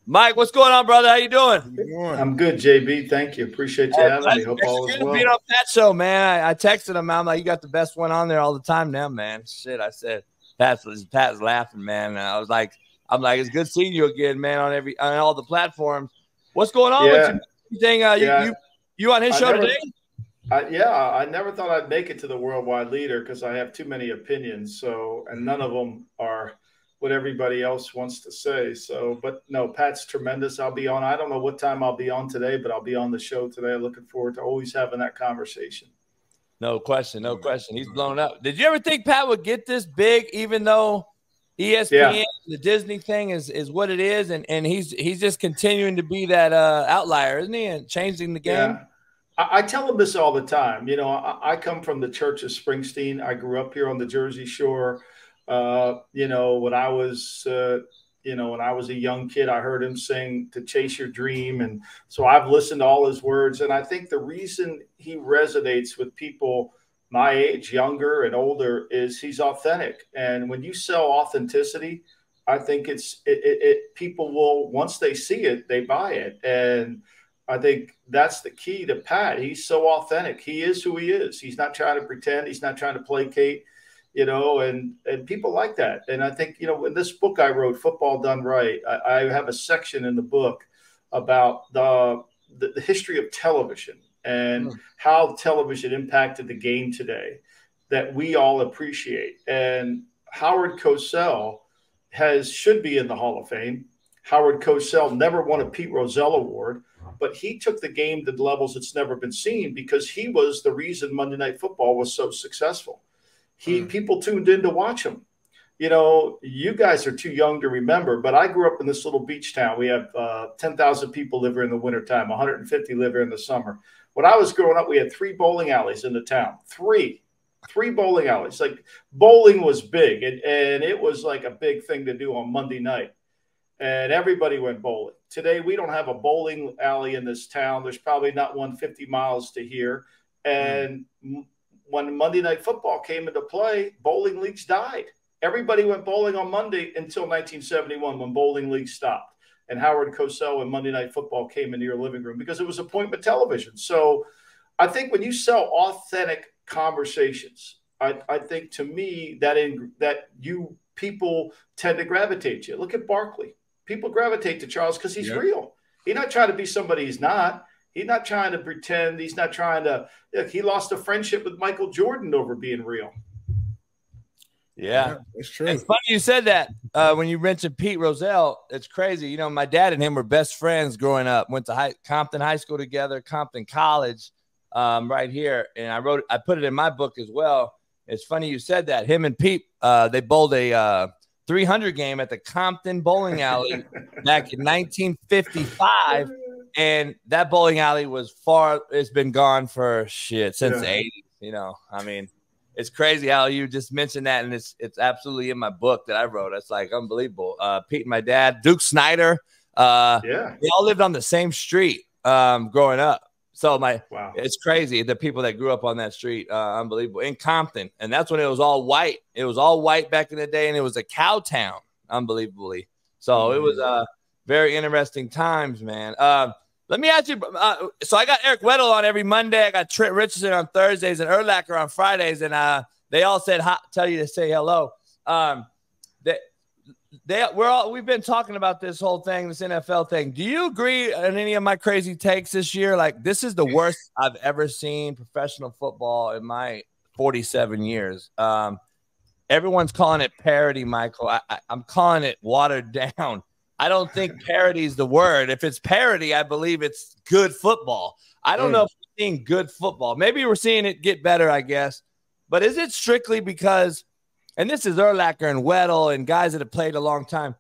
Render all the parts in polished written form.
Mike, what's going on, brother? How you doing? I'm good, JB. Thank you. Appreciate you having me. Hope all is well. Being on Pat's show, man. I texted him. I'm like, you got the best one on there all the time now, man. Shit, I said. Pat's laughing, man. And I was like, it's good seeing you again, man, on all the platforms. What's going on with you? You on his show today? I never thought I'd make it to the worldwide leader because I have too many opinions. So, and none of them are what everybody else wants to say. So, but no, Pat's tremendous. I'll be on. I don't know what time I'll be on today, but I'll be on the show today. Looking forward to always having that conversation. No question. He's blown up. Did you ever think Pat would get this big, even though ESPN, the Disney thing is what it is, and he's just continuing to be that outlier, isn't he, and changing the game? Yeah. I tell him this all the time. You know, I come from the Church of Springsteen. I grew up here on the Jersey Shore. When I was a young kid, I heard him sing "To Chase Your Dream." And so I've listened to all his words. And I think the reason he resonates with people my age, younger and older, is he's authentic. And when you sell authenticity, I think people will, once they see it, they buy it. And I think that's the key to Pat. He's so authentic. He is who he is. He's not trying to pretend. He's not trying to placate. And people like that. And I think, in this book I wrote, Football Done Right, I have a section in the book about the history of television and how television impacted the game today that we all appreciate. And Howard Cosell should be in the Hall of Fame. Howard Cosell never won a Pete Rozelle Award, but he took the game to levels it's never been seen because he was the reason Monday Night Football was so successful. People tuned in to watch him. You guys are too young to remember, but I grew up in this little beach town. We have 10,000 people live here in the wintertime, 150 live here in the summer. When I was growing up, we had 3 bowling alleys in the town. Three bowling alleys. Like, bowling was big, and it was like a big thing to do on Monday night. And everybody went bowling. Today, we don't have a bowling alley in this town. There's probably not one 50 miles to here. And when Monday Night Football came into play, bowling leagues died. Everybody went bowling on Monday until 1971 when bowling leagues stopped. And Howard Cosell and Monday Night Football came into your living room because it was appointment television. So I think when you sell authentic conversations, I think, to me, that people tend to gravitate to you. Look at Barkley. People gravitate to Charles because he's real. He's not trying to be somebody he's not. He's not trying to pretend. He's not trying to – he lost a friendship with Michael Jordan over being real. Yeah, it's true. It's funny you said that when you mentioned Pete Rozelle. It's crazy. My dad and him were best friends growing up. Went to Compton High School together, Compton College right here. And I put it in my book as well. It's funny you said that. Him and Pete, they bowled a 300 game at the Compton Bowling Alley back in 1955. And that bowling alley it's been gone for since the 80s, I mean, it's crazy how you just mentioned that. And it's absolutely in my book that I wrote. It's like unbelievable. Pete and my dad, Duke Snyder, they all lived on the same street growing up. So it's crazy. The people that grew up on that street, unbelievable, in Compton. And that's when it was all white. It was all white back in the day. And it was a cow town, unbelievably. So it was very interesting times, man. Let me ask you. So I got Eric Weddle on every Monday. I got Trent Richardson on Thursdays and Urlacher on Fridays, and they all said tell you to say hello. We've been talking about this whole thing, this NFL thing. Do you agree on any of my crazy takes this year? Like, this is the worst I've ever seen professional football in my 47 years. Everyone's calling it parody, Michael. I'm calling it watered down. I don't think parody is the word. If it's parody, I believe it's good football. I don't know if we're seeing good football. Maybe we're seeing it get better, I guess. But is it strictly because, and this is Urlacher and Weddle and guys that have played a long time.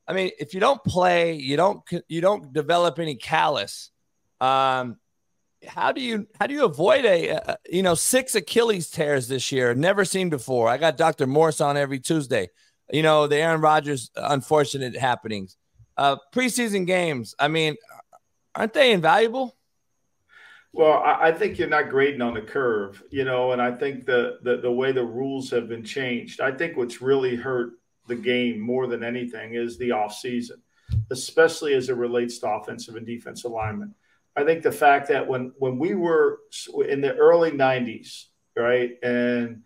I mean, if you don't play, you don't develop any callus. How do you avoid 6 Achilles tears this year? Never seen before. I got Dr. Morse on every Tuesday. The Aaron Rodgers unfortunate happenings. Preseason games, I mean, aren't they invaluable? Well, I think you're not grading on the curve, and I think the way the rules have been changed. I think what's really hurt the game more than anything is the offseason. especially as it relates to offensive and defensive linemen. I think the fact that when we were in the early 90s, right, and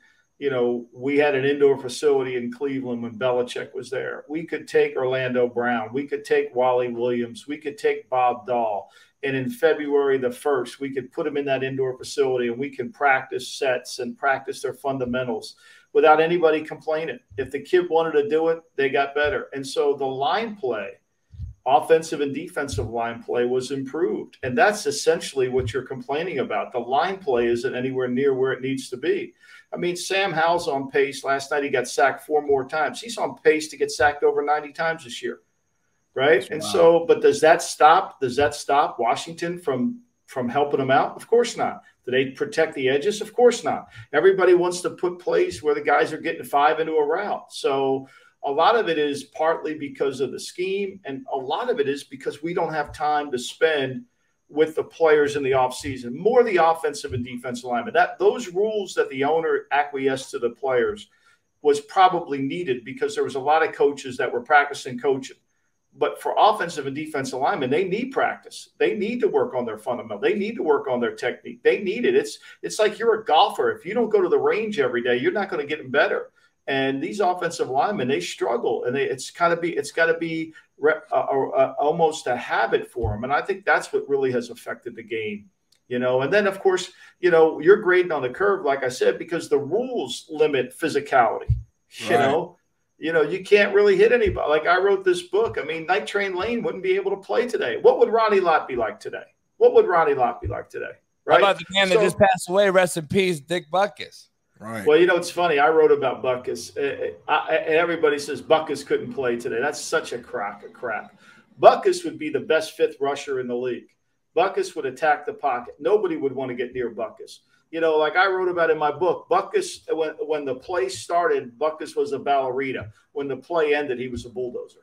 we had an indoor facility in Cleveland when Belichick was there. We could take Orlando Brown. We could take Wally Williams. We could take Bob Dahl. And in February the 1st, we could put them in that indoor facility and we can practice sets and practice their fundamentals without anybody complaining. If the kid wanted to do it, they got better. And so the line play, offensive and defensive line play, was improved. And that's essentially what you're complaining about. The line play isn't anywhere near where it needs to be. I mean, Sam Howell's on pace. Last night he got sacked 4 more times. He's on pace to get sacked over 90 times this year. Right. And so, but does that stop Washington from helping them out? Of course not. Do they protect the edges? Of course not. Everybody wants to put plays where the guys are getting 5 into a route. So a lot of it is partly because of the scheme, and a lot of it is because we don't have time to spend with the players in the offseason, more the offensive and defensive linemen. Those rules that the owner acquiesced to the players was probably needed because there was a lot of coaches that were practicing coaching. But for offensive and defensive linemen, they need practice. They need to work on their fundamental. They need to work on their technique. They need it. It's like you're a golfer. If you don't go to the range every day, you're not going to get better. And these offensive linemen, they struggle, and it's got to be almost a habit for them. And I think that's what really has affected the game, And then, of course, you're grading on the curve, like I said, because the rules limit physicality. Right. You can't really hit anybody. Like I wrote this book. I mean, Night Train Lane wouldn't be able to play today. What would Ronnie Lott be like today? Right? How about the man that just passed away? Rest in peace, Dick Butkus. Right. Well, it's funny. I wrote about Butkus. Everybody says Butkus couldn't play today. That's such a crock of crap. Butkus would be the best 5th rusher in the league. Butkus would attack the pocket. Nobody would want to get near Butkus. Like I wrote about in my book, Butkus, when the play started, Butkus was a ballerina. When the play ended, he was a bulldozer.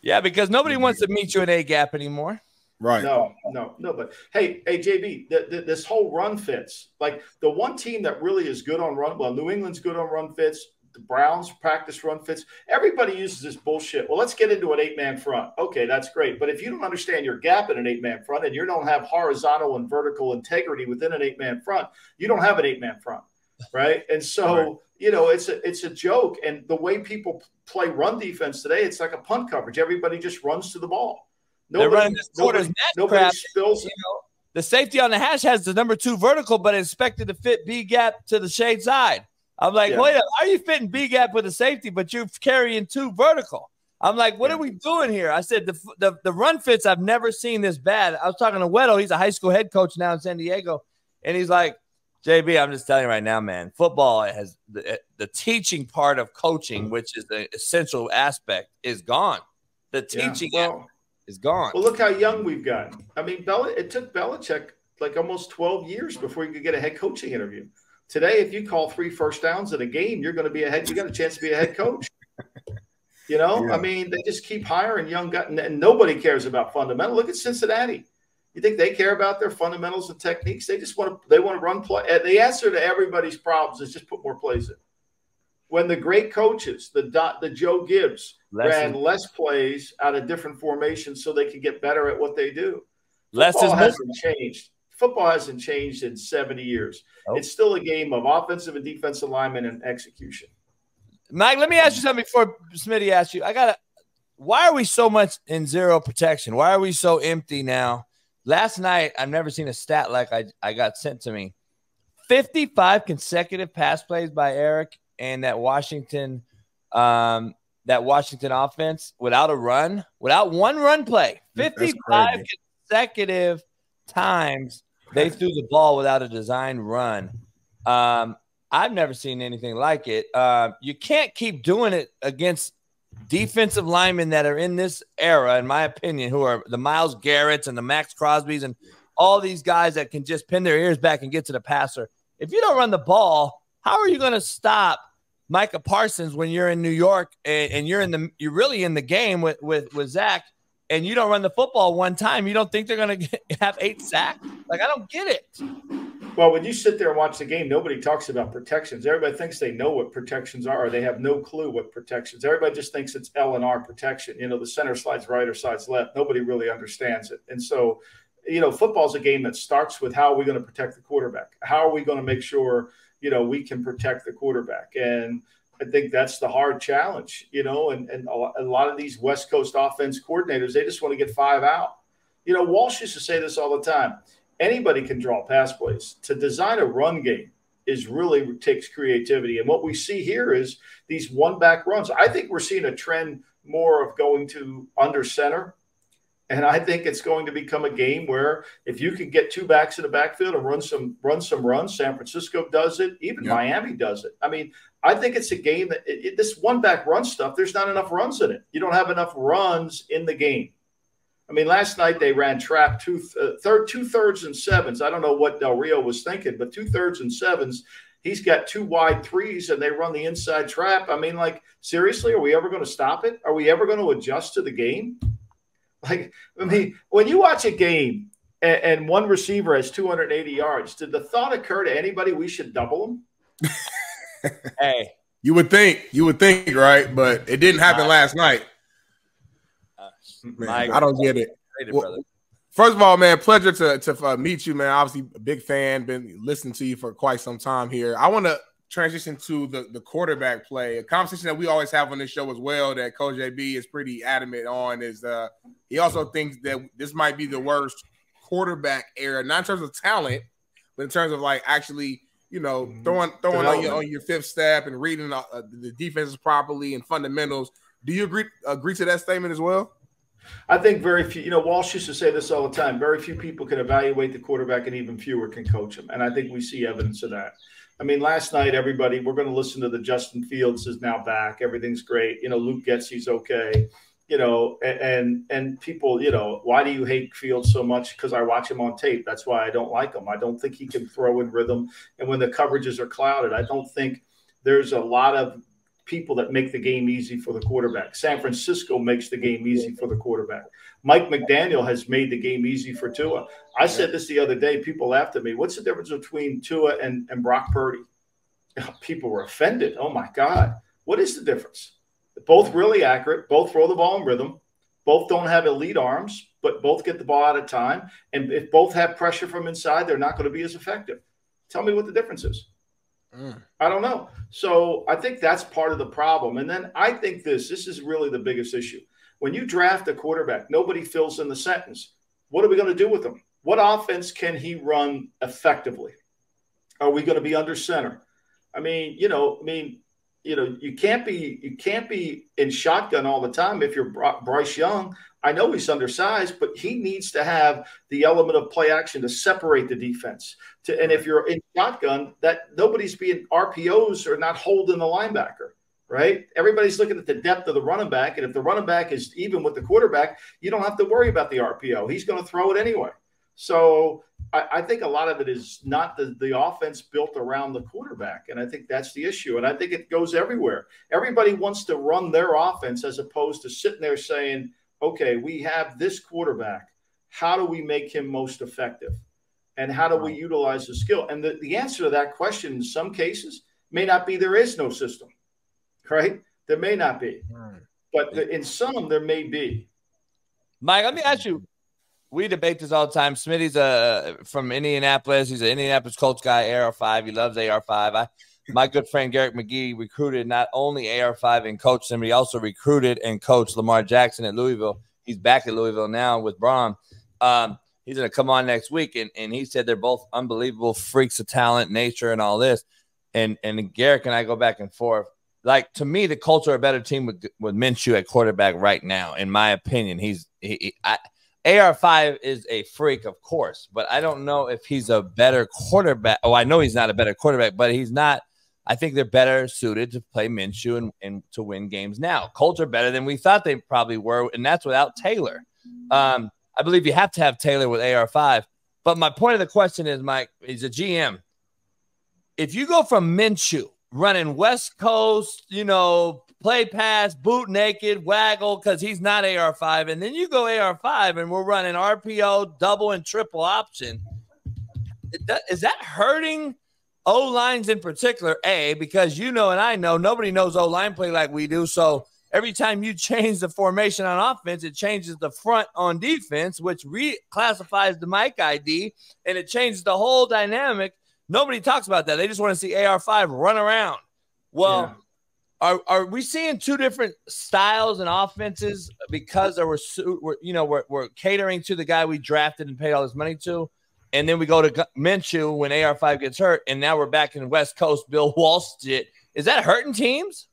Yeah, because nobody wants to meet you in A-gap anymore. Right. No. But hey, JB, this whole run fits. Like the one team that really is good on run. Well, New England's good on run fits. The Browns practice run fits. Everybody uses this bullshit. Well, let's get into an 8-man front. Okay, that's great. But if you don't understand your gap in an 8-man front and you don't have horizontal and vertical integrity within an 8-man front, you don't have an 8-man front, right? And so, it's a joke. And the way people play run defense today, it's like a punt coverage. Everybody just runs to the ball. They're running this quarter's net crap. Spills. The safety on the hash has the number 2 vertical, but it's expected to fit B gap to the shade side. I'm like, wait, how are you fitting B gap with a safety, but you're carrying 2 vertical? I'm like, what are we doing here? I said the run fits, I've never seen this bad. I was talking to Weddle. He's a high school head coach now in San Diego, and he's like, JB, I'm just telling you right now, man, football has the teaching part of coaching, which is the essential aspect, is gone. The teaching is gone. Well, look how young we've gotten. I mean, it took Belichick like almost 12 years before you could get a head coaching interview. Today, if you call 3 first downs in a game, you're going to be you got a chance to be a head coach. I mean, they just keep hiring young guys, and nobody cares about fundamental. Look at Cincinnati. You think they care about their fundamentals and techniques? They just want to run play. The answer to everybody's problems is just put more plays in. When the great coaches, the Joe Gibbs, ran less plays out of different formations so they could get better at what they do. Football hasn't changed. Football hasn't changed in 70 years. Nope. It's still a game of offensive and defensive linemen and execution. Mike, let me ask you something before Smitty asks you. Why are we so much in zero protection? Why are we so empty now? Last night, I've never seen a stat like I got sent to me. 55 consecutive pass plays by Eric and that Washington offense without one run play. 55 consecutive times they threw the ball without a designed run. I've never seen anything like it. You can't keep doing it against defensive linemen that are in this era, in my opinion, who are the Myles Garretts and the Max Crosbys and all these guys that can just pin their ears back and get to the passer. If you don't run the ball, how are you going to stop Micah Parsons when you're in New York and you're really in the game with Zach, and you don't run the football one time? You don't think they're going to have 8 sacks? Like, I don't get it. Well, when you sit there and watch the game, nobody talks about protections. Everybody thinks they know what protections are, or they have no clue what protections. Everybody just thinks it's L and R protection. You know, the center slides right or slides left. Nobody really understands it. And so, you know, football's a game that starts with how are we going to protect the quarterback? How are we going to make sure, you know, we can protect the quarterback? And I think that's the hard challenge, you know, and a lot of these West Coast offense coordinators, they just want to get 5 out. You know, Walsh used to say this all the time. Anybody can draw pass plays. To design a run game is really takes creativity. And what we see here is these one-back runs. I think we're seeing a trend more of going to under center. And I think it's going to become a game where if you can get 2 backs in the backfield and run some runs, San Francisco does it, even Miami does it. I mean, I think it's a game that this one-back run stuff, there's not enough runs in it. You don't have enough runs in the game. I mean, last night they ran trap 2 3rds and 7s. I don't know what Del Rio was thinking, but 2 3rds and 7s. He's got 2 wide 3s, and they run the inside trap. I mean, like, seriously, are we ever going to stop it? Are we ever going to adjust to the game? Like, I mean, when you watch a game and one receiver has 280 yards, did the thought occur to anybody we should double him? Hey, you would think, right? But it didn't happen last night. Man, I don't get it. Well, first of all, man, pleasure to meet you, man. Obviously, a big fan. Been listening to you for quite some time here. I want to transition to the quarterback play, a conversation that we always have on this show as well. That Coach JB is pretty adamant on. Is he also thinks that this might be the worst quarterback era, not in terms of talent, but in terms of like actually, you know, throwing on your 5th step and reading the defenses properly and fundamentals. Do you agree to that statement as well? I think very few, you know, Walsh used to say this all the time. Very few people can evaluate the quarterback and even fewer can coach him. And I think we see evidence of that. I mean, last night, everybody, we're going to listen to the Justin Fields is now back. Everything's great. You know, Luke Getsy's okay. You know, and people, you know, why do you hate Fields so much? Because I watch him on tape. That's why I don't like him. I don't think he can throw in rhythm. And when the coverages are clouded, I don't think there's a lot of people that make the game easy for the quarterback. San Francisco makes the game easy for the quarterback. Mike McDaniel has made the game easy for Tua. I said this the other day. People laughed at me. What's the difference between Tua and Brock Purdy? People were offended. Oh, my God. What is the difference? Both really accurate. Both throw the ball in rhythm. Both don't have elite arms, but both get the ball out of time. And if both have pressure from inside, they're not going to be as effective. Tell me what the difference is. I don't know. So I think that's part of the problem. And then I think this is really the biggest issue. When you draft a quarterback, nobody fills in the sentence. What are we going to do with him? What offense can he run effectively? Are we going to be under center? You can't be in shotgun all the time if you're Bryce Young. I know he's undersized, but he needs to have the element of play action to separate the defense. And if you're in shotgun, that nobody's being RPOs or not holding the linebacker, right? Everybody's looking at the depth of the running back, and if the running back is even with the quarterback, you don't have to worry about the RPO. He's going to throw it anyway. So I think a lot of it is not the offense built around the quarterback, and I think that's the issue. And I think it goes everywhere. Everybody wants to run their offense as opposed to sitting there saying, okay, we have this quarterback. How do we make him most effective? And how do we utilize the skill? And the answer to that question in some cases may not be there is no system, right? There may not be. But in some, there may be. Mike, let me ask you. We debate this all the time. Smitty's from Indianapolis. He's an Indianapolis Colts guy, AR5. He loves AR5. My good friend Garrett McGee recruited not only AR5 and coached him, but he also recruited and coached Lamar Jackson at Louisville. He's back at Louisville now with Braun. He's going to come on next week, and he said they're both unbelievable freaks of talent, nature, and all this. And Garrett and I go back and forth. Like, to me, the Colts are a better team with Minshew at quarterback right now, in my opinion. AR5 is a freak, of course, but I don't know if he's a better quarterback. Oh, I know he's not a better quarterback, but he's not. I think they're better suited to play Minshew and to win games now. Colts are better than we thought they probably were, and that's without Taylor. I believe you have to have Taylor with AR5. But my point of the question is, Mike, he's a GM. If you go from Minshew running West Coast, play pass, boot naked, waggle, because he's not AR5. And then you go AR5 and we're running RPO, double and triple option. is that hurting O-lines in particular? Because you know and I know nobody knows O-line play like we do. So every time you change the formation on offense, it changes the front on defense, which reclassifies the Mike ID, and it changes the whole dynamic. Nobody talks about that. They just want to see AR5 run around. Well, are we seeing two different styles and offenses because we're catering to the guy we drafted and paid all this money to, and then we go to Minshew when AR5 gets hurt, and now we're back in West Coast Bill Walsh shit? Is that hurting teams?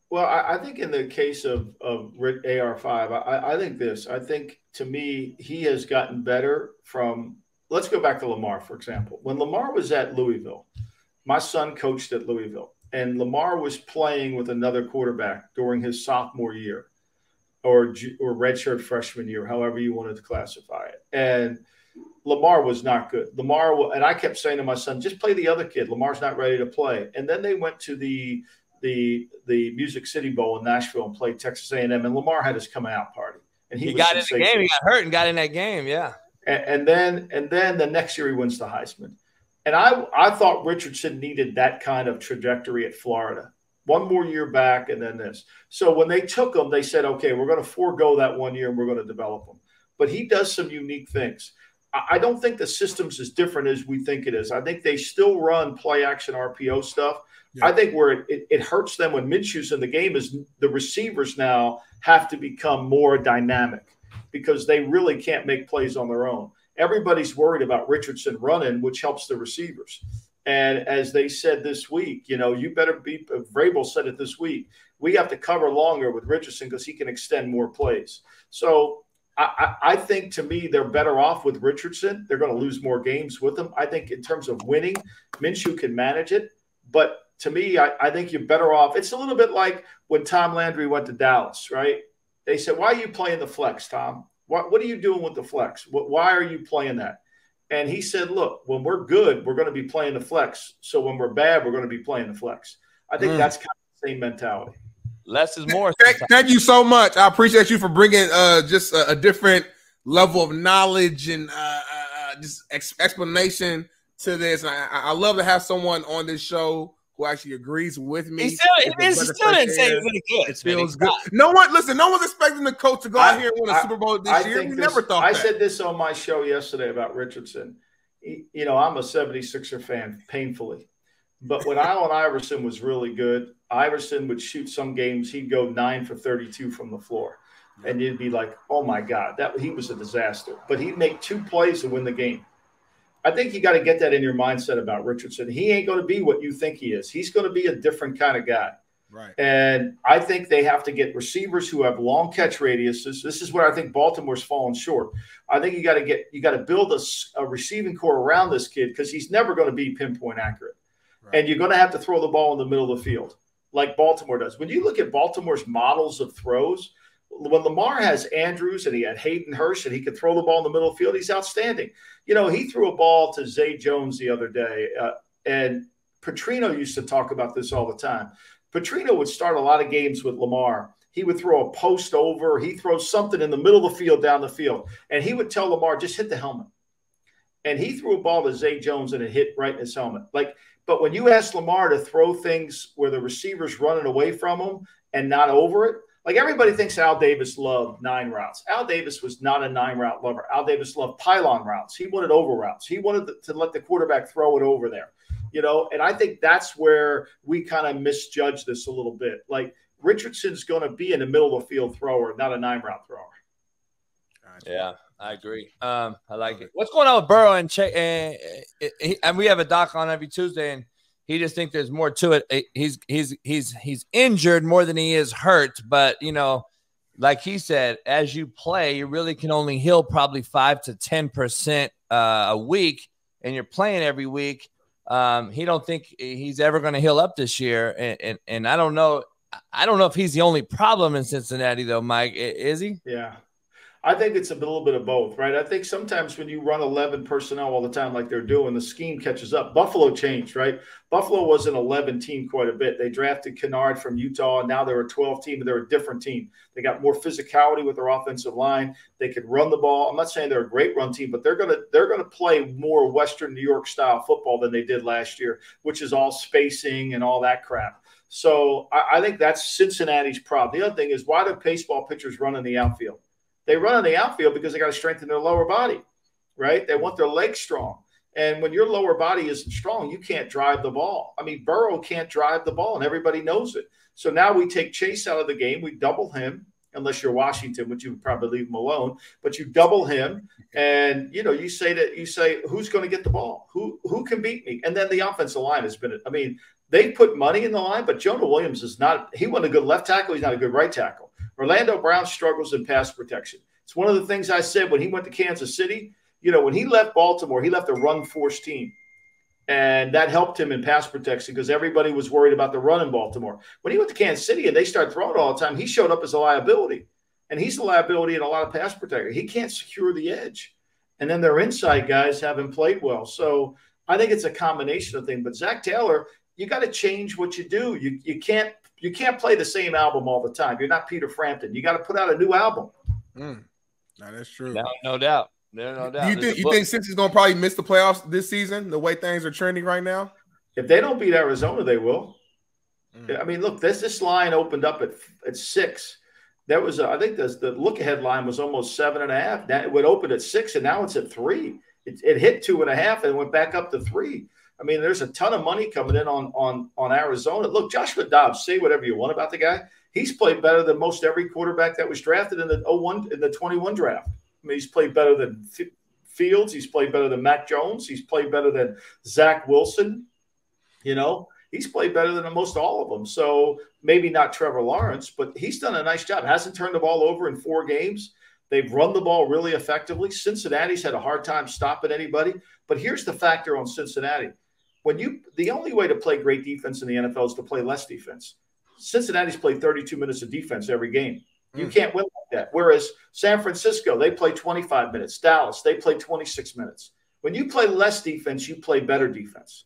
Well, I think in the case of AR5, I think this. I think, to me, he has gotten better from – let's go back to Lamar, for example. When Lamar was at Louisville, my son coached at Louisville, and Lamar was playing with another quarterback during his sophomore year or redshirt freshman year, however you wanted to classify it. And Lamar was not good. And I kept saying to my son, just play the other kid. Lamar's not ready to play. And then they went to the Music City Bowl in Nashville and played Texas A&M, and Lamar had his coming out party. And he got in the game. He got hurt and got in that game. Yeah. And then the next year he wins the Heisman. And I thought Richardson needed that kind of trajectory at Florida. One more year back and then this. So when they took him, they said, okay, we're going to forego that 1 year and we're going to develop him. But he does some unique things. I don't think the system's as different as we think it is. I think they still run play action RPO stuff. Yeah. I think where it hurts them when Minshew's in the game is the receivers now have to become more dynamic because they really can't make plays on their own. Everybody's worried about Richardson running, which helps the receivers. And as they said this week, you better be – Vrabel said it this week, we have to cover longer with Richardson because he can extend more plays. So I think, to me, they're better off with Richardson. They're going to lose more games with him. I think in terms of winning, Minshew can manage it. But to me, I think you're better off. It's a little bit like when Tom Landry went to Dallas, right? They said, why are you playing the flex, Tom? What are you doing with the flex? Why are you playing that? And he said, look, when we're good, we're going to be playing the flex. So when we're bad, we're going to be playing the flex. I think that's kind of the same mentality. Less is more. Thank you so much. I appreciate you for bringing just a different level of knowledge and just explanation to this. And I love to have someone on this show who actually agrees with me. He still didn't say it was any good. It feels good. No one's expecting the coach to go out here and win a Super Bowl this year. We never thought that. I said this on my show yesterday about Richardson. I'm a 76er fan, painfully. But when Allen Iverson was really good, Iverson would shoot some games. He'd go 9 for 32 from the floor. And you'd be like, oh, my God, he was a disaster. But he'd make 2 plays to win the game. I think you got to get that in your mindset about Richardson. He ain't going to be what you think he is. He's going to be a different kind of guy. Right. And I think they have to get receivers who have long catch radiuses. This is where I think Baltimore's fallen short. I think you got to build a receiving core around this kid because he's never going to be pinpoint accurate. Right. And you're going to have to throw the ball in the middle of the field like Baltimore does. When you look at Baltimore's models of throws, when Lamar has Andrews and he had Hayden Hurst and he could throw the ball in the middle of the field, he's outstanding. He threw a ball to Zay Jones the other day, and Petrino used to talk about this all the time. Petrino would start a lot of games with Lamar. He would throw a post over. He throws something in the middle of the field, down the field, and he would tell Lamar, just hit the helmet. And he threw a ball to Zay Jones and it hit right in his helmet. But when you ask Lamar to throw things where the receiver's running away from him and not over it, like everybody thinks Al Davis loved 9 routes. Al Davis was not a 9-route lover. Al Davis loved pylon routes. He wanted over routes. He wanted to let the quarterback throw it over there, and I think that's where we kind of misjudge this a little bit. Like Richardson's going to be in the middle of the field thrower, not a 9-route thrower. Yeah, I agree. I like it. What's going on with Burrow and we have a doc on every Tuesday, and he just thinks there's more to it. He's injured more than he is hurt, but like he said, as you play, you really can only heal probably 5 to 10% a week, and you're playing every week. He don't think he's ever going to heal up this year, and I don't know. I don't know if he's the only problem in Cincinnati, though. Mike, is he? Yeah. I think it's a little bit of both, right? I think sometimes when you run 11 personnel all the time like they're doing, the scheme catches up. Buffalo changed, right? Buffalo was an 11 team quite a bit. They drafted Kennard from Utah, and now they're a 12 team, but they're a different team. They got more physicality with their offensive line. They could run the ball. I'm not saying they're a great run team, but they're gonna play more Western New York style football than they did last year, which is all spacing and all that crap. So I think that's Cincinnati's problem. The other thing is, why do baseball pitchers run in the outfield? They run in the outfield because they got to strengthen their lower body, right? They want their legs strong. And when your lower body isn't strong, you can't drive the ball. I mean, Burrow can't drive the ball, and everybody knows it. So now we take Chase out of the game. We double him, unless you're Washington, which you would probably leave him alone. But you double him, and, you say, who's going to get the ball? Who can beat me? And then the offensive line has been – I mean, they put money in the line, but Jonah Williams is not – he wasn't a good left tackle. He's not a good right tackle. Orlando Brown struggles in pass protection. It's one of the things I said when he went to Kansas City. When he left Baltimore, he left a run-force team. And that helped him in pass protection because everybody was worried about the run in Baltimore. When he went to Kansas City and they started throwing all the time, he showed up as a liability. And he's a liability in a lot of pass protection. He can't secure the edge. And then their inside guys haven't played well. So I think it's a combination of things. But Zach Taylor, you got to change what you do. You can't play the same album all the time. You're not Peter Frampton. You got to put out a new album. No, that's true. No doubt. No doubt. You think Cincy's going to probably miss the playoffs this season, the way things are trending right now? If they don't beat Arizona, they will. I mean, look, this line opened up at 6. That was, I think the look-ahead line was almost 7.5. It would open at 6, and now it's at 3. It hit 2.5 and went back up to 3. I mean, there's a ton of money coming in on Arizona. Look, Joshua Dobbs, say whatever you want about the guy. He's played better than most every quarterback that was drafted in the 21 draft. I mean, he's played better than Fields. He's played better than Mac Jones. He's played better than Zach Wilson. He's played better than most all of them. So maybe not Trevor Lawrence, but he's done a nice job. Hasn't turned the ball over in 4 games. They've run the ball really effectively. Cincinnati's had a hard time stopping anybody. But here's the factor on Cincinnati. The only way to play great defense in the NFL is to play less defense. Cincinnati's played 32 minutes of defense every game. You can't win like that. Whereas San Francisco, they play 25 minutes. Dallas, they play 26 minutes. When you play less defense, you play better defense.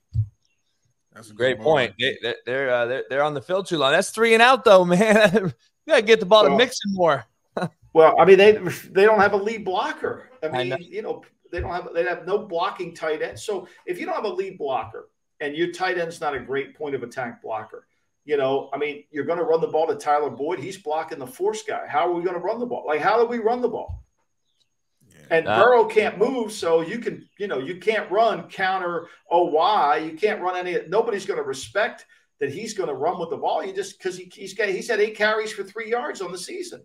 That's a great point. They're on the field too long. That's 3 and out though, man. You gotta get the ball to Mixon more. Well, I mean, they don't have a lead blocker. I mean, they have no blocking tight end. So if you don't have a lead blocker and your tight end's not a great point of attack blocker, I mean, you're going to run the ball to Tyler Boyd. He's blocking the force guy. How are we going to run the ball? Like, how do we run the ball? And Burrow can't move, so you can't run counter OY. You can't run any. Nobody's going to respect that he's going to run with the ball. You just because he's had 8 carries for 3 yards on the season.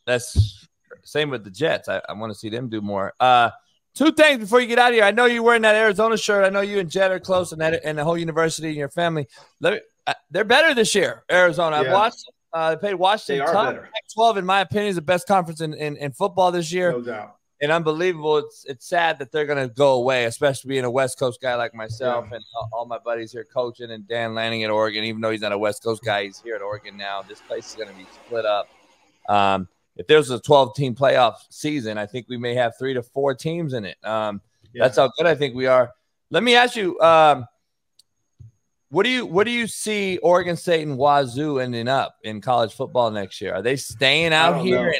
That's same with the Jets. I want to see them do more. 2 things before you get out of here. I know you're wearing that Arizona shirt. I know you and Jet are close, and the whole university and your family. They're better this year, Arizona. I've watched them. They played Washington. They are better. Pac-12, in my opinion, is the best conference in football this year. No doubt. And unbelievable. It's sad that they're going to go away, especially being a West Coast guy like myself and all my buddies here coaching, and Dan Lanning at Oregon. Even though he's not a West Coast guy, he's here at Oregon now. This place is going to be split up. If there's a 12-team playoff season, I think we may have 3 to 4 teams in it. That's how good I think we are. Let me ask you, what do you see Oregon State and Wazoo ending up in college football next year? Are they staying out here,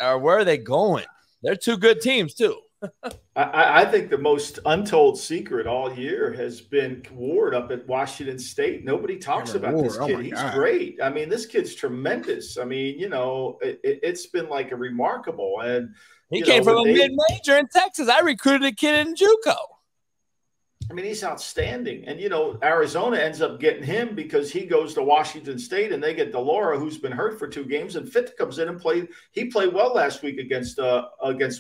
or where are they going? They're 2 good teams too. I think the most untold secret all year has been Ward up at Washington State. Nobody talks about this kid. He's great. I mean, this kid's tremendous. I mean, it's been like a remarkable. And he came from a mid-major in Texas. I recruited a kid in JUCO. I mean, he's outstanding. And, Arizona ends up getting him because he goes to Washington State and they get Delora, who's been hurt for 2 games, and Fitt comes in and played. He played well last week against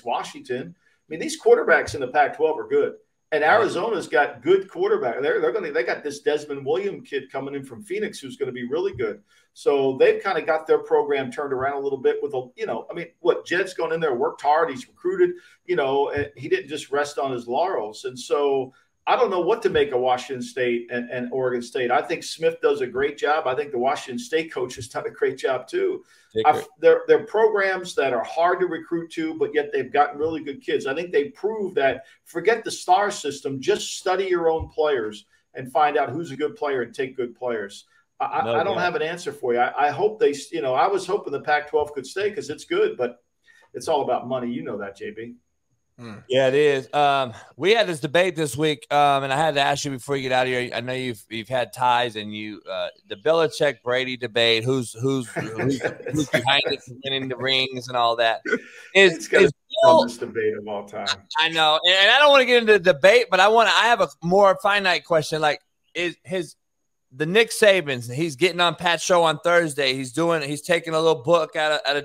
Washington. I mean, these quarterbacks in the Pac-12 are good. And Arizona's got good quarterback. They got this Desmond Williams kid coming in from Phoenix who's going to be really good. So they've kind of got their program turned around a little bit with Jed's gone in there, worked hard. He's recruited, and he didn't just rest on his laurels. And so I don't know what to make of Washington State and Oregon State. I think Smith does a great job. I think the Washington State coach has done a great job too. They're programs that are hard to recruit to, but yet they've gotten really good kids. I think they prove that forget the star system, just study your own players and find out who's a good player and take good players. I don't have an answer for you. I hope they, I was hoping the Pac-12 could stay because it's good, but it's all about money. You know that, JB. Yeah, it is. We had this debate this week, and I had to ask you before you get out of here. I know you've had ties, and the Belichick Brady debate. Who's behind it, winning the rings and all that? It's the dumbest debate of all time. I know, and I don't want to get into the debate, but I have a more finite question. Like, the Nick Sabans, he's getting on Pat's show on Thursday. He's taking a little book out of a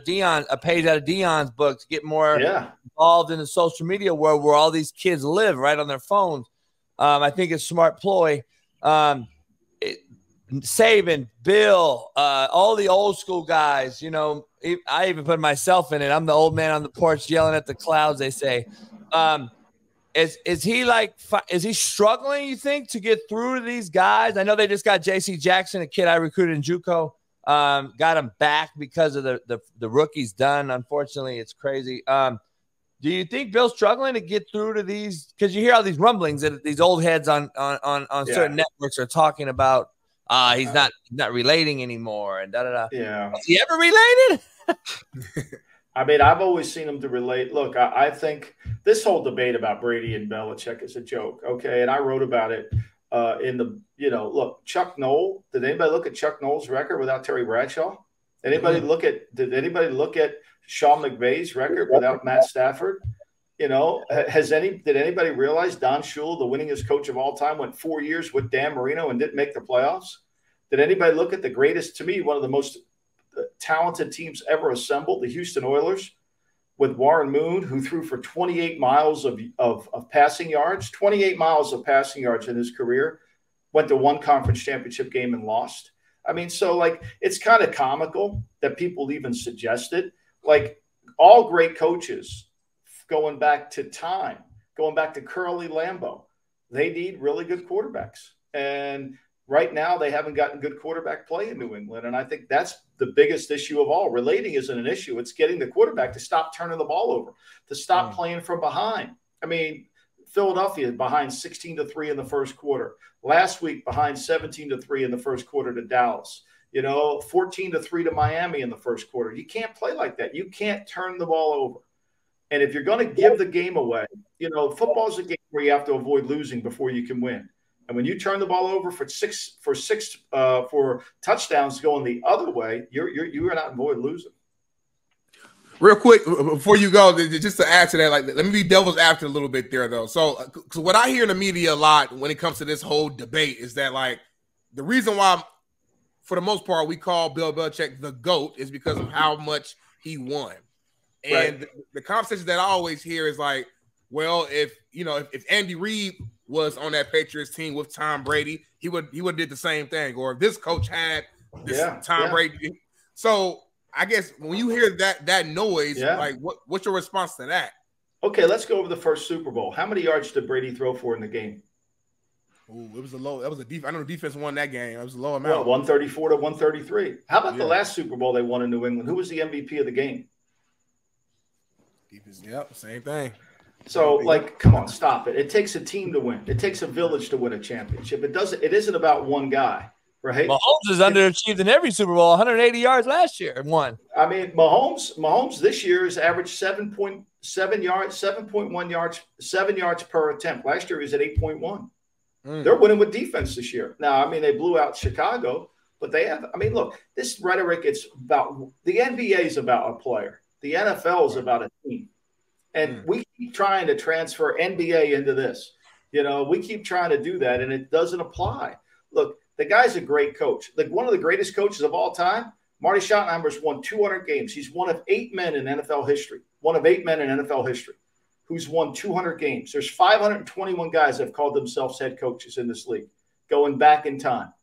page out of Dion's book to get more involved in the social media world where all these kids live right on their phones. I think it's a smart ploy. Saban, Bill, all the old school guys, I even put myself in it. I'm the old man on the porch yelling at the clouds, they say. Is he struggling, you think, to get through to these guys? I know they just got J.C. Jackson, a kid I recruited in JUCO, got him back because of the rookies done. Unfortunately, it's crazy. Do you think Bill's struggling to get through to these? Because you hear all these rumblings that these old heads on certain networks are talking about he's not relating anymore and da-da-da. Yeah. Has he ever related? I mean, I've always seen him to relate. Look, I think this whole debate about Brady and Belichick is a joke, okay? And I wrote about it look, Chuck Noll. Did anybody look at Chuck Noll's record without Terry Bradshaw? Did anybody look at Sean McVay's record without Matt Stafford? Did anybody realize Don Shula, the winningest coach of all time, went 4 years with Dan Marino and didn't make the playoffs? Did anybody look at the greatest, to me, one of the most talented teams ever assembled, the Houston Oilers, with Warren Moon, who threw for 28 miles of passing yards, 28 miles of passing yards in his career, went to one conference championship game and lost. I mean, so it's kind of comical that people even suggest it. Like, all great coaches, going back to Curly Lambeau, they need really good quarterbacks. And right now, they haven't gotten good quarterback play in New England, and I think that's the biggest issue of all. Relating isn't an issue. It's getting the quarterback to stop turning the ball over, to stop playing from behind. I mean, Philadelphia behind 16-3 in the first quarter. Last week, behind 17-3 in the first quarter to Dallas. 14-3 to Miami in the first quarter. You can't play like that. You can't turn the ball over. And if you're going to give the game away, football is a game where you have to avoid losing before you can win. And when you turn the ball over for touchdowns going the other way, you're not avoid losing. Real quick before you go, just to add to that, let me be devil's advocate a little bit there, though. So what I hear in the media a lot when it comes to this whole debate is that the reason why, for the most part, we call Bill Belichick the GOAT is because of how much he won. And the conversation that I always hear is if Andy Reid was on that Patriots team with Tom Brady, he would did the same thing. Or if this coach had this Tom Brady. So I guess when you hear that noise, what's your response to that? Okay, let's go over the first Super Bowl. How many yards did Brady throw for in the game? Ooh, it was a low. That was a defense. I know the defense won that game. It was a low amount. 134 to 133. How about the last Super Bowl they won in New England? Who was the MVP of the game? Defense. Yep, same thing. So, come on, stop it. It takes a team to win. It takes a village to win a championship. It isn't about one guy, right? Mahomes is underachieved in every Super Bowl, 180 yards last year and won. I mean, Mahomes this year has averaged 7.7 yards, 7.1 yards, 7 yards per attempt. Last year he was at 8.1. They're winning with defense this year. Now, I mean, they blew out Chicago, but look, this rhetoric, it's about the NBA is about a player. The NFL is about a team. And we keep trying to transfer NBA into this. We keep trying to do that, and it doesn't apply. Look, the guy's a great coach. One of the greatest coaches of all time, Marty Schottenheimer's won 200 games. He's one of 8 men in NFL history. Who's won 200 games. There's 521 guys that have called themselves head coaches in this league, going back in time.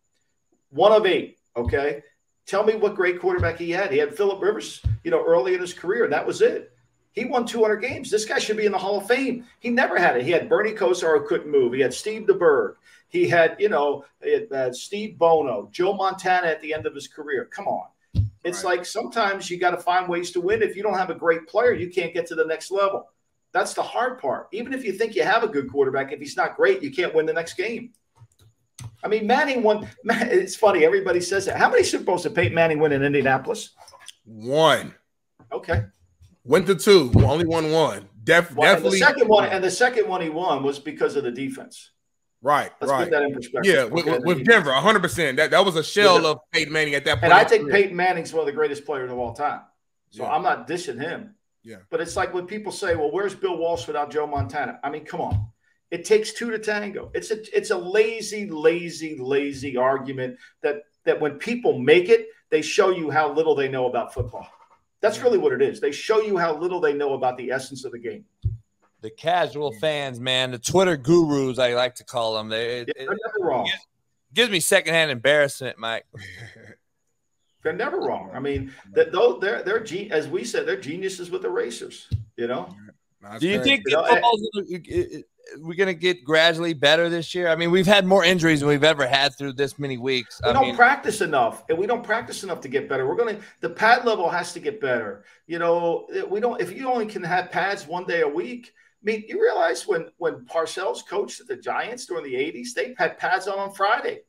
One of 8, okay? Tell me what great quarterback he had. He had Phillip Rivers, early in his career, and that was it. He won 200 games. This guy should be in the Hall of Fame. He never had it. He had Bernie Kosar who couldn't move. He had Steve DeBerg. He had, Steve Bono, Joe Montana at the end of his career. Come on. It's like sometimes you got to find ways to win. If you don't have a great player, you can't get to the next level. That's the hard part. Even if you think you have a good quarterback, if he's not great, you can't win the next game. I mean, Manning won. It's funny. Everybody says that. How many Super Bowls did Peyton Manning win in Indianapolis? 1. Okay. Went to 2. Only won 1. Definitely. And the second one he won was because of the defense. Right. Let's put that in perspective. Yeah, with Denver, 100%. That was a shell of Peyton Manning at that point. And I think Peyton Manning's one of the greatest players of all time. So I'm not dishing him. Yeah. But it's like when people say, well, where's Bill Walsh without Joe Montana? I mean, come on. It takes 2 to tango. It's a lazy argument that when people make it, they show you how little they know about football. That's really what it is. They show you how little they know about the essence of the game. The casual fans, man, the Twitter gurus, I like to call them. They're never wrong. Gives me secondhand embarrassment, Mike. They're never wrong. I mean, they're as we said, they're geniuses with erasers. Do you think we're going to get gradually better this year? I mean, we've had more injuries than we've ever had through this many weeks. We don't practice enough, and we don't practice enough to get better. The pad level has to get better. If you only can have pads 1 day a week. I mean, you realize when Parcells coached at the Giants during the 80s, they had pads on Friday.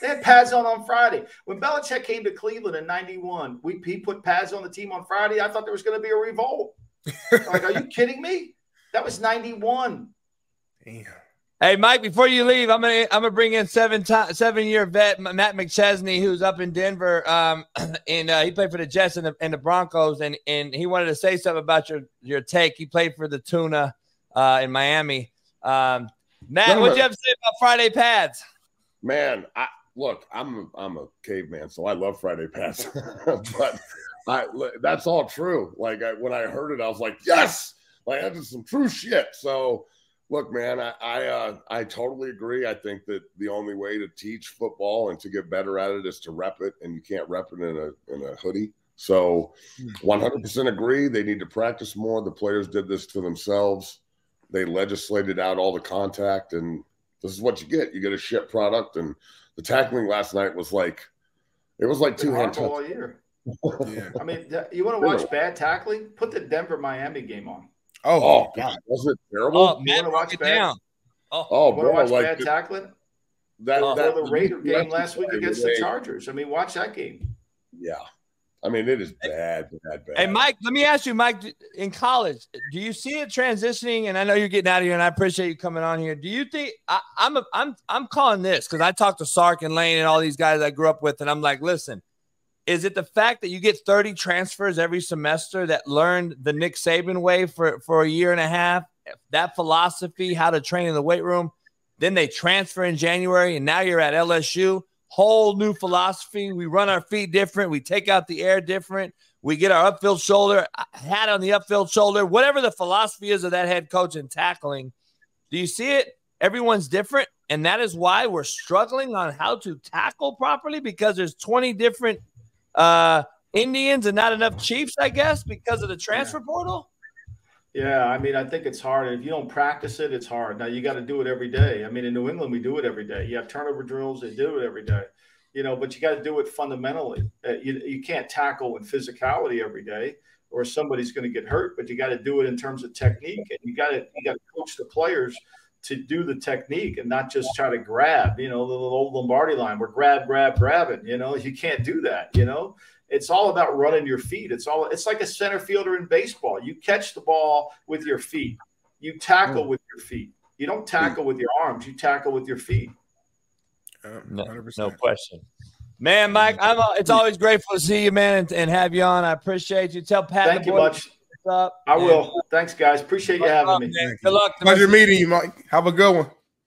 They had pads on Friday. When Belichick came to Cleveland in 91, he put pads on the team on Friday. I thought there was going to be a revolt. Like, are you kidding me? That was 91. Damn. Hey, Mike, before you leave, I'm gonna bring in 7-year vet Matt McChesney, who's up in Denver, and he played for the Jets and the Broncos, and he wanted to say something about your take. He played for the Tuna in Miami. Matt, what'd you have to say about Friday pads? Man, I'm a caveman, so I love Friday pads, but that's all true. Like when I heard it, I was like, yes, like that's some true shit. So. Look, man, I totally agree. I think that the only way to teach football and to get better at it is to rep it, and you can't rep it in a hoodie. So 100% agree. They need to practice more. The players did this to themselves. They legislated out all the contact, and this is what you get. You get a shit product, and the tackling last night was like – it was like two-hand touch. All year. Yeah. I mean, you want to watch bad tackling? Put the Denver-Miami game on. Oh God, was it terrible? Oh, man, watch it down. Watch bad tackling? The Raider game last week against the Chargers. I mean, watch that game. Yeah. I mean, it is bad. Hey, Mike, let me ask you, Mike, in college, do you see it transitioning? And I know you're getting out of here, and I appreciate you coming on here. Do you think I'm calling this because I talked to Sark and Lane and all these guys I grew up with, and I'm like, listen, is it the fact that you get 30 transfers every semester that learned the Nick Saban way for a year and a half, that philosophy, how to train in the weight room, then they transfer in January, and now you're at LSU, whole new philosophy. We run our feet different. We take out the air different. We get our upfield shoulder, hat on the upfield shoulder, whatever the philosophy is of that head coach in tackling. Do you see it? Everyone's different, and that is why we're struggling on how to tackle properly because there's 20 different Indians and not enough Chiefs, I guess, because of the transfer portal. Yeah, I mean, I think it's hard. If you don't practice it, it's hard. Now, you got to do it every day. I mean, in New England, we do it every day. You have turnover drills. They do it every day. But you got to do it fundamentally. You can't tackle with physicality every day or somebody's going to get hurt, but you got to do it in terms of technique. And you got to coach the players to do the technique and not just try to grab, the old Lombardi line. We're grabbing, you can't do that, It's all about running your feet. It's like a center fielder in baseball. You catch the ball with your feet. You tackle with your feet. You don't tackle with your arms. You tackle with your feet. No question. Man, Mike, it's always grateful to see you, man, and have you on. I appreciate you. Tell Pat. Thank you much. Up. I will. Thanks, guys. Appreciate you having me. Good luck. Pleasure meeting you, Mike. Have a good one.